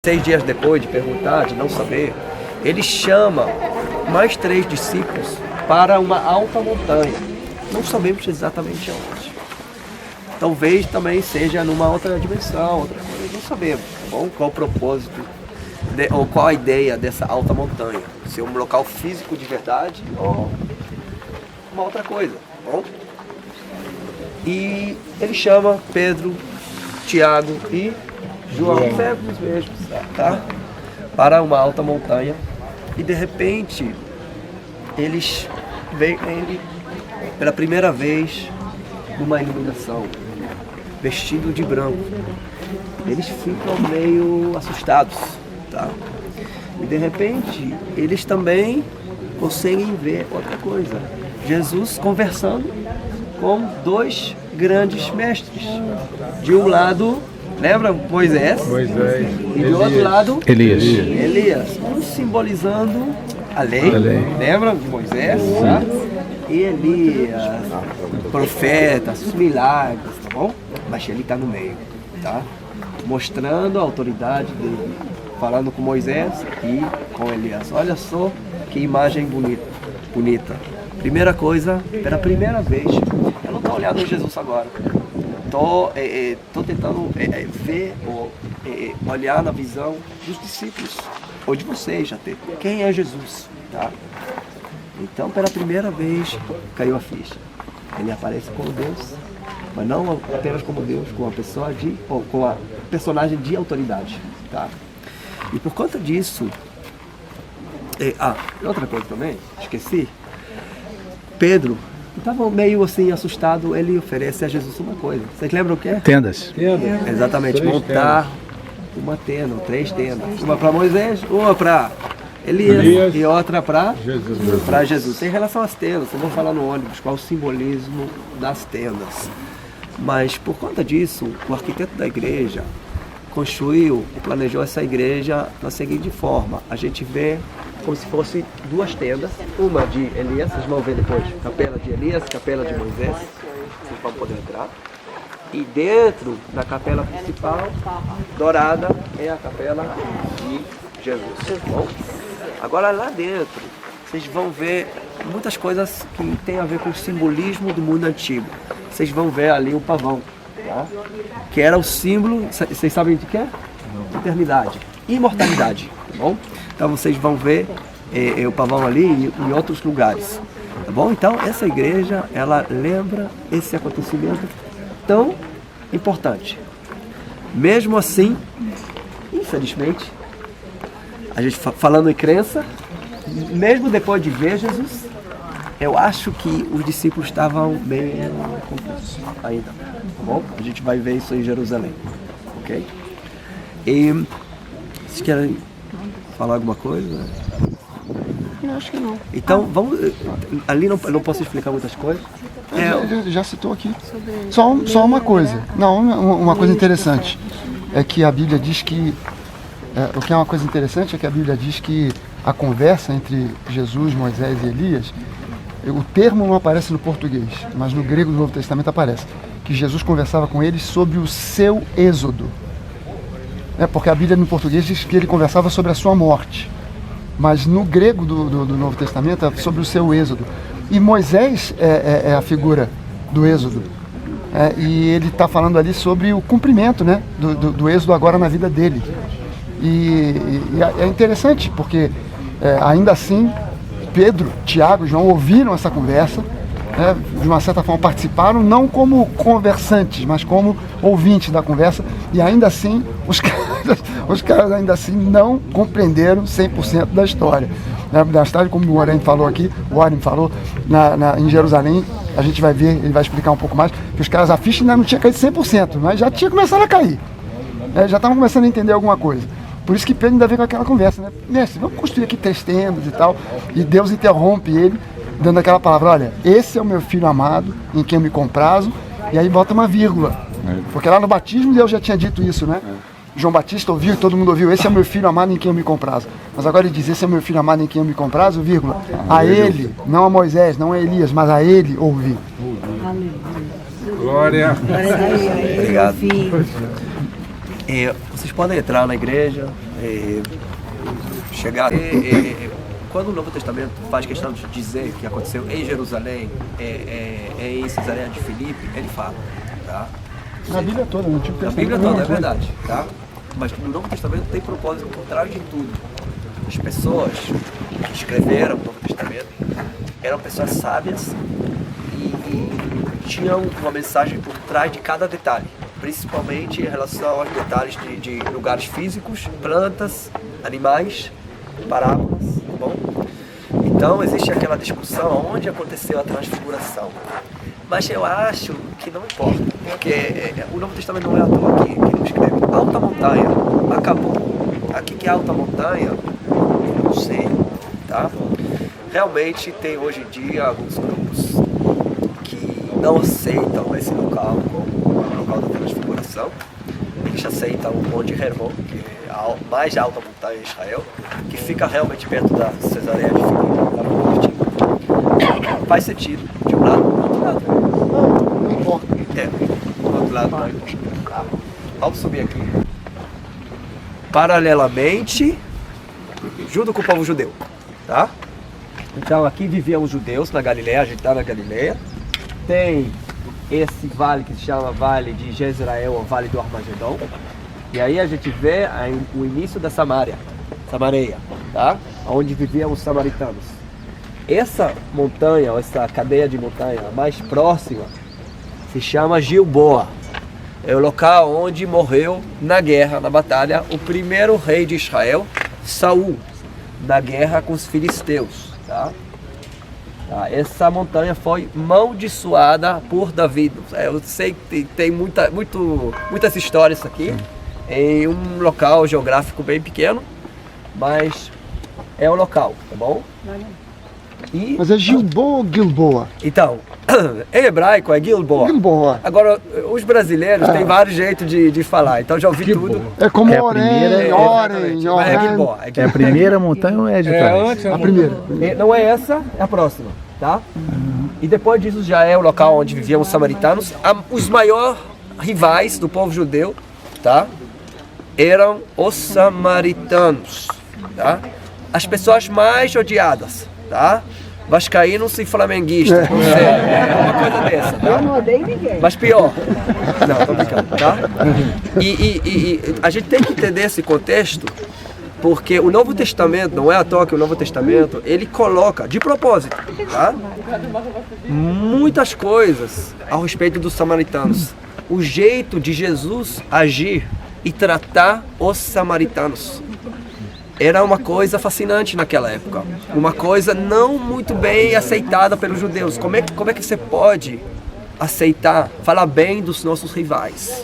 6 dias depois de perguntar, de não saber, ele chama mais 3 discípulos para uma alta montanha. Não sabemos exatamente onde. Talvez também seja numa outra dimensão, outra coisa, não sabemos, tá bom? Qual o propósito, ou qual a ideia dessa alta montanha. Se é um local físico de verdade ou uma outra coisa, tá bom? E ele chama Pedro, Tiago e João, servos mesmos, tá? Para uma alta montanha. E de repente, eles veem ele pela primeira vez numa iluminação, vestido de branco. Eles ficam meio assustados, tá? E de repente, eles também conseguem ver outra coisa. Jesus conversando com 2 grandes mestres. De um lado, lembra Moisés? E do outro lado, Elias. Um simbolizando a lei. Lembra de Moisés? Tá? E Elias, profetas, milagres, tá bom? Mas ele está no meio, tá? Mostrando a autoridade dele, falando com Moisés e com Elias. Olha só que imagem bonita. Primeira coisa, pela primeira vez, eu não estou olhando em Jesus agora. Estou tentando ver, olhar na visão dos discípulos, ou de vocês até. Quem é Jesus? Tá? Então, pela primeira vez, caiu a ficha. Ele aparece como Deus, mas não apenas como Deus, com a personagem de autoridade. Tá? E por conta disso, outra coisa também, esqueci. Pedro estava meio assim assustado, ele oferece a Jesus uma coisa. Vocês lembram o que é? Tendas. Exatamente, montar uma tenda, 3 tendas. Uma para Moisés, uma para Elias e outra para Jesus. Em relação às tendas, eu vou falar no ônibus qual o simbolismo das tendas. Mas por conta disso, o arquiteto da igreja construiu e planejou essa igreja da seguinte forma. A gente vê como se fosse 2 tendas, uma de Elias, vocês vão ver depois, capela de Elias, capela de Moisés, vocês vão poder entrar. E dentro da capela principal, dourada, é a capela de Jesus. Bom, agora lá dentro, vocês vão ver muitas coisas que tem a ver com o simbolismo do mundo antigo. Vocês vão ver ali o pavão, tá? Que era o símbolo, vocês sabem de que é? Eternidade, imortalidade, tá bom? Então vocês vão ver o pavão ali em outros lugares, tá bom? Então essa igreja, ela lembra esse acontecimento tão importante. Mesmo assim, infelizmente, a gente falando em crença, mesmo depois de ver Jesus, eu acho que os discípulos estavam bem confusos ainda, tá bom? A gente vai ver isso em Jerusalém, ok? E vocês querem falar alguma coisa? Não, acho que não. Então, vamos. Ali não posso explicar muitas coisas. Já citou aqui. Só uma coisa. Não, uma coisa interessante. É que a Bíblia diz que. O que é uma coisa interessante é que a Bíblia diz que a conversa entre Jesus, Moisés e Elias, o termo não aparece no português, mas no grego do Novo Testamento aparece. Que Jesus conversava com eles sobre o seu êxodo. Porque a Bíblia no português diz que ele conversava sobre a sua morte. Mas no grego do Novo Testamento é sobre o seu êxodo. E Moisés é a figura do êxodo. E ele está falando ali sobre o cumprimento, né, do êxodo agora na vida dele. E é interessante porque ainda assim Pedro, Tiago e João ouviram essa conversa, de uma certa forma participaram, não como conversantes, mas como ouvintes da conversa, e ainda assim os caras ainda assim não compreenderam 100% da história. Da história, como o Warren falou aqui, em Jerusalém, a gente vai ver, ele vai explicar um pouco mais, que os caras, a ficha ainda não tinha caído 100%, mas já tinha começado a cair. Já estavam começando a entender alguma coisa. Por isso que Pedro ainda veio com aquela conversa, né? Mestre, vamos construir aqui 3 tendas e tal, e Deus interrompe ele, dando aquela palavra, olha, esse é o meu filho amado, em quem eu me comprazo, e aí bota uma vírgula. Porque lá no batismo Deus já tinha dito isso, né? João Batista ouviu e todo mundo ouviu, esse é o meu filho amado em quem eu me comprazo. Mas agora ele diz, esse é o meu filho amado em quem eu me comprazo, vírgula. A ele, não a Moisés, não a Elias, mas a ele ouvi. Aleluia. Glória. Obrigado. Vocês podem entrar na igreja, chegar. Quando o Novo Testamento faz questão de dizer que aconteceu em Jerusalém, em Cesareia de Filipe, ele fala, tá? Na Bíblia toda, no Antigo Na Testamento. Bíblia toda, é verdade, tá? Mas no Novo Testamento tem propósito por trás de tudo. As pessoas que escreveram o Novo Testamento eram pessoas sábias e tinham uma mensagem por trás de cada detalhe, principalmente em relação aos detalhes de lugares físicos, plantas, animais, parábolas, tá bom? Então existe aquela discussão onde aconteceu a transfiguração. Mas eu acho que não importa, porque o Novo Testamento não é à toa que não escreve. Alta montanha, acabou. Aqui que é alta montanha, não sei, tá? Realmente tem hoje em dia alguns grupos que não aceitam esse local como o local da transfiguração. Eles aceitam o Monte Hermon, que é a mais alta montanha em Israel, que fica realmente perto da Cesareia de Filipe. Faz sentido, de um lado do outro lado. Não importa. Do outro lado não importa. Vamos subir aqui. Paralelamente, junto com o povo judeu, tá? Então aqui viviam os judeus na Galileia, a gente está na Galileia. Tem esse vale que se chama Vale de Jezreel, ou Vale do Armagedon. E aí a gente vê o início da Samaria, tá? Onde viviam os samaritanos. Essa montanha, ou essa cadeia de montanha mais próxima, se chama Gilboa. É o local onde morreu na guerra, na batalha, o primeiro rei de Israel, Saul, na guerra com os filisteus, tá? Essa montanha foi amaldiçoada por Davi. Eu sei que tem muitas histórias aqui, em um local geográfico bem pequeno, mas é o local, tá bom? Mas é Gilboa ou Gilboa? Então, em hebraico é Gilboa. Gilboa. Agora, os brasileiros têm vários jeitos de falar, então já ouvi tudo. É como É a Orem, primeira- Orem, Mas é Orem. Gilboa. É a primeira montanha ou é de trás? A primeira. Não é essa, é a próxima, tá? E depois disso já é o local onde viviam os samaritanos. Os maiores rivais do povo judeu, tá? Eram os samaritanos, tá? As pessoas mais odiadas, tá? Vascaínos e flamenguistas, não sei, uma coisa dessa, tá? Eu não odeio ninguém. Mas pior. Não, tô brincando, tá? E a gente tem que entender esse contexto, porque o Novo Testamento, não é à toa que o Novo Testamento, ele coloca, de propósito, tá? Muitas coisas a respeito dos samaritanos. O jeito de Jesus agir e tratar os samaritanos. Era uma coisa fascinante naquela época. Uma coisa não muito bem aceitada pelos judeus. Como é que você pode aceitar, falar bem dos nossos rivais?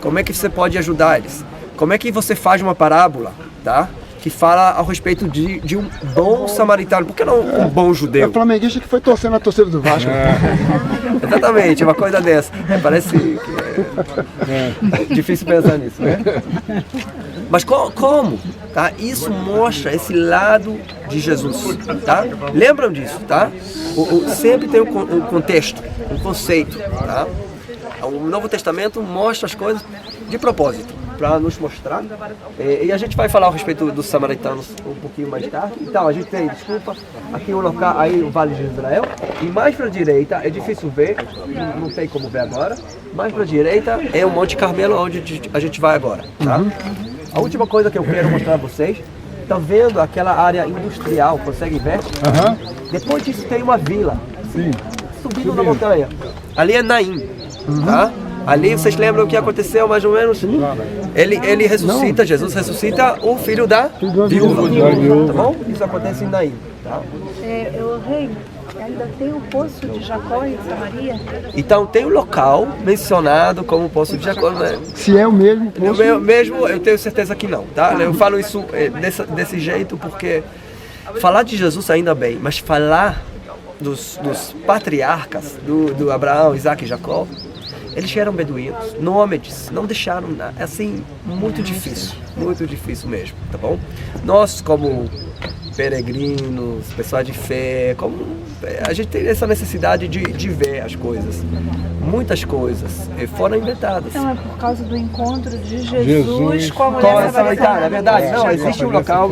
Como é que você pode ajudar eles? Como é que você faz uma parábola, tá? Que fala a respeito de um bom samaritano. Por que não um bom É judeu? o flamenguista que foi torcendo a torcida do Vasco. Exatamente, uma coisa dessa. Parece que é difícil pensar nisso, né? Mas como? Tá? Isso mostra esse lado de Jesus, tá? Lembram disso, tá? Sempre tem um contexto, um conceito, tá? O Novo Testamento mostra as coisas de propósito, para nos mostrar. E a gente vai falar a respeito dos samaritanos um pouquinho mais tarde. Então, a gente tem, desculpa, aqui o local, aí o Vale de Israel, e mais para a direita, é difícil ver, não tem como ver agora, mais para a direita é o Monte Carmelo, onde a gente vai agora, tá? A última coisa que eu quero mostrar a vocês, tá vendo aquela área industrial, conseguem ver? Depois disso tem uma vila, subindo na montanha. Ali é Naim, tá? Ali vocês lembram o que aconteceu mais ou menos? Ele ressuscita, Jesus ressuscita o filho da viúva, tá bom? Isso acontece em Naim, tá? O rei ainda tem o poço de Jacó em Samaria. Então tem um local mencionado como o Poço de Jacó, né? Se é o mesmo poço. Eu tenho certeza que não, tá? Eu falo isso desse jeito porque falar de Jesus ainda bem, mas falar dos patriarcas, do Abraão, Isaac e Jacó, eles eram beduínos, nômades, não deixaram nada, assim, muito difícil mesmo, tá bom? Nós, como peregrinos, pessoal de fé, a gente tem essa necessidade de ver as coisas. Muitas coisas foram inventadas. Então é por causa do encontro de Jesus com a mulher Com essa samaritana. é verdade. Não, existe um local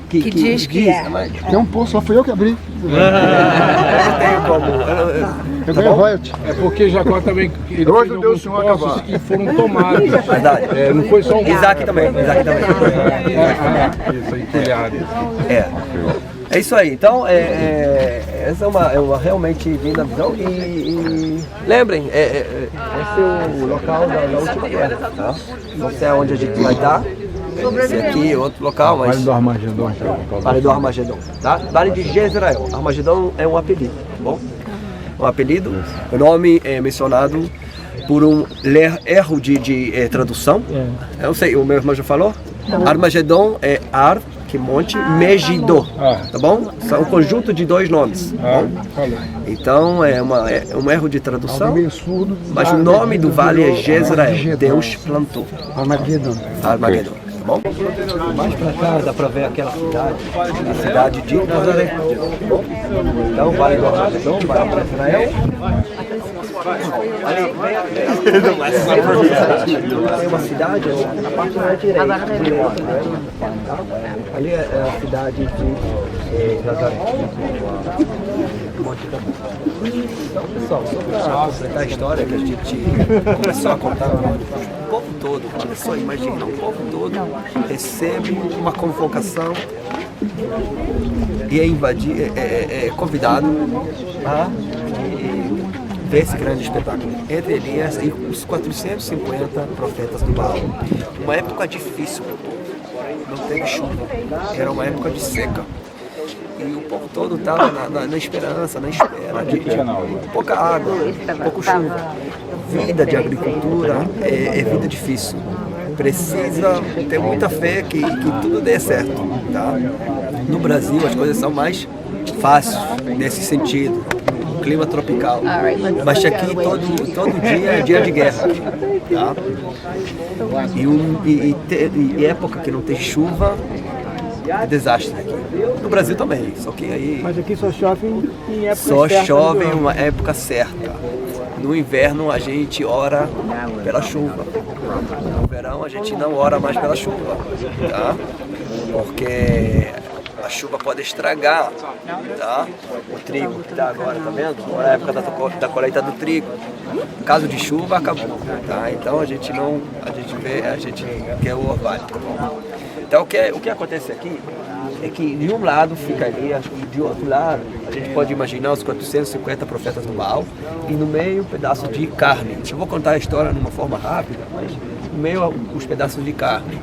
que diz que é. mas Tem um poço, só fui eu que abri. eu não tenho como. Eu ganhei royalty. É porque Jacó também ele Hoje fez deu alguns o senhor poços acabar. que foram tomados. Verdade. Não foi só um. Isaac também. Isso aí, telhado. É isso aí. Então, essa é uma realmente linda visão. E lembrem, esse é o local da última guerra. Tá? Não sei onde a gente vai estar. Esse aqui é outro local, mas... Vale do Armagedon. Vale do Armagedon. Tá? Vale de Jezreel. Armagedon é um apelido, tá bom? Um apelido. O nome é mencionado por um erro de tradução. Eu não sei, o meu irmão já falou? Armagedon é Ar, que monte, Megiddo, tá bom? São um conjunto de dois nomes, tá bom? Então é um erro de tradução, mas o nome do vale é Jezreel, Deus plantou. Armagedon. Armagedon, tá bom? Mais pra cá dá pra ver aquela cidade, a cidade de Nazaré. Então vale do Armagedon, vale para Israel. Tem uma cidade, a parte da direita. Ali é a cidade de Nazaré. Então, pessoal, só para completar a história que a gente começou a contar, o povo todo, olha só, imagina, o povo todo recebe uma convocação e é convidado a ver esse grande espetáculo. Entre Elias e os 450 profetas do Baal. Uma época difícil para o povo, não teve chuva, era uma época de seca. E o povo todo estava na esperança, na espera de pouca água, pouco chuva. Vida de agricultura é vida difícil. Precisa ter muita fé que tudo dê certo. Tá? No Brasil as coisas são mais fáceis nesse sentido. Clima tropical. Mas aqui todo dia é dia de guerra. Tá? E época que não tem chuva é desastre aqui. No Brasil também, só que aí... Mas aqui só chove em época Só certa chove do em ano. uma época certa. No inverno a gente ora pela chuva. No verão a gente não ora mais pela chuva, tá? Porque a chuva pode estragar, tá? O trigo que tá agora, tá vendo? Agora é a época da colheita do trigo. Caso de chuva, acabou, tá? Então a gente quer o orvalho. Então o que acontece aqui é que de um lado fica Elias e de outro lado a gente pode imaginar os 450 profetas do Baal e no meio um pedaço de carne. Eu vou contar a história de uma forma rápida, mas no meio os pedaços de carne.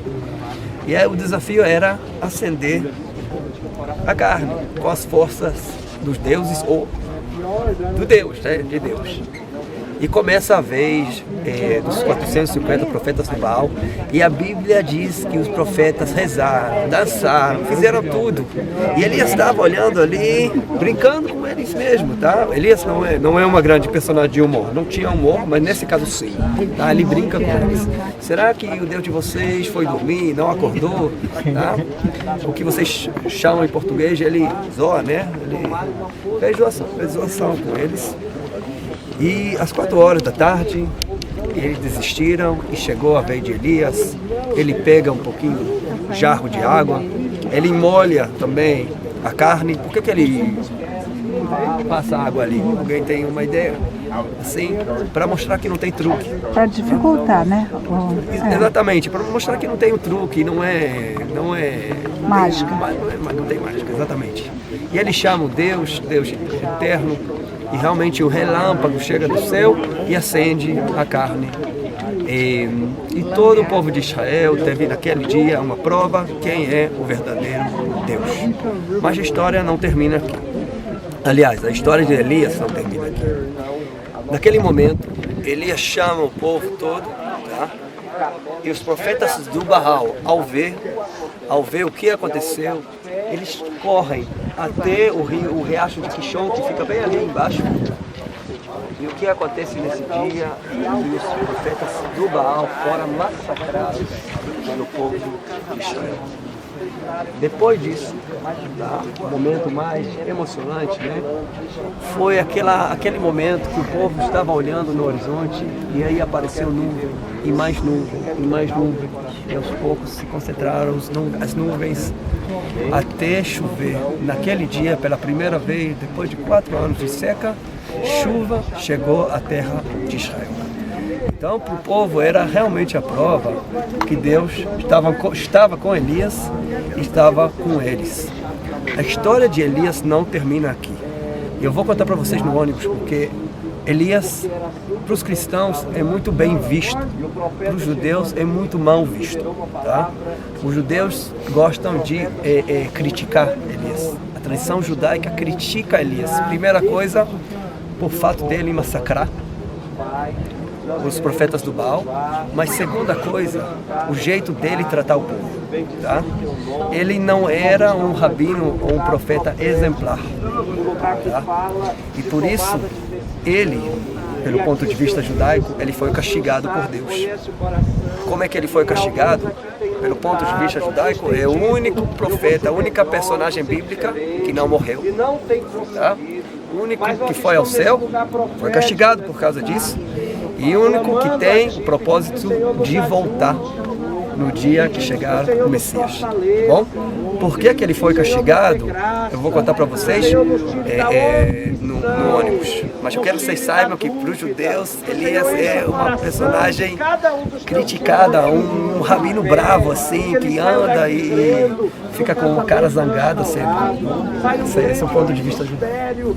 E aí o desafio era acender a carne com as forças dos deuses ou do Deus, né? De Deus. E começa a vez dos 450 profetas do Baal, e a Bíblia diz que os profetas rezaram, dançaram, fizeram tudo. E Elias estava olhando ali, brincando com eles mesmo, tá? Elias não é uma grande personagem de humor, não tinha humor, mas nesse caso sim, tá? Ele brinca com eles. Será que o Deus de vocês foi dormir, não acordou? Tá? O que vocês chamam em português, ele zoa, né? Ele fez zoação com eles. E às 4 horas da tarde, eles desistiram e chegou a vez de Elias. Ele pega um pouquinho jarro de água, ele molha também a carne. Por que ele passa água ali? Alguém tem uma ideia? Assim, para mostrar que não tem truque. Para dificultar, né? Exatamente, para mostrar que não tem o truque, não é Mágica. Não tem mágica, exatamente. E eles chamam Deus eterno, e realmente o relâmpago chega do céu e acende a carne. E todo o povo de Israel teve naquele dia uma prova quem é o verdadeiro Deus. Mas a história não termina aqui. Aliás, a história de Elias não termina aqui. Naquele momento, Elias chama o povo todo, tá? E os profetas do Baal, ao ver o que aconteceu, eles correm até o riacho de Quixon, que fica bem ali embaixo. E o que acontece nesse dia é que os profetas do Baal foram massacrados pelo povo de Israel. Depois disso, tá, o momento mais emocionante, né, foi aquele momento que o povo estava olhando no horizonte e aí apareceu nuvem, e mais nuvem, e mais nuvem. E aos poucos se concentraram as nuvens até chover. Naquele dia, pela primeira vez, depois de 4 anos de seca, chuva chegou à terra de Israel. Então, para o povo era realmente a prova que Deus estava com Elias e estava com eles. A história de Elias não termina aqui. Eu vou contar para vocês no ônibus, porque Elias, para os cristãos, é muito bem visto, para os judeus é muito mal visto. Tá? Os judeus gostam de criticar Elias. A tradição judaica critica Elias. Primeira coisa, por fato dele massacrar os profetas do Baal, mas segunda coisa, o jeito dele tratar o povo. Tá? Ele não era um rabino ou um profeta exemplar. Tá? E por isso, ele, pelo ponto de vista judaico, ele foi castigado por Deus. Como é que ele foi castigado? Pelo ponto de vista judaico, é o único profeta, a única personagem bíblica que não morreu. Tá? O único que foi ao céu foi castigado por causa disso. E o único que tem o propósito de voltar no dia que chegar o Messias. Tá bom? Por que ele foi castigado? Eu vou contar para vocês no ônibus. Mas eu quero que vocês saibam que para os judeus Elias é uma personagem criticada, um rabino bravo assim, que anda e fica com uma cara zangada sempre. Esse é o ponto de vista judaico.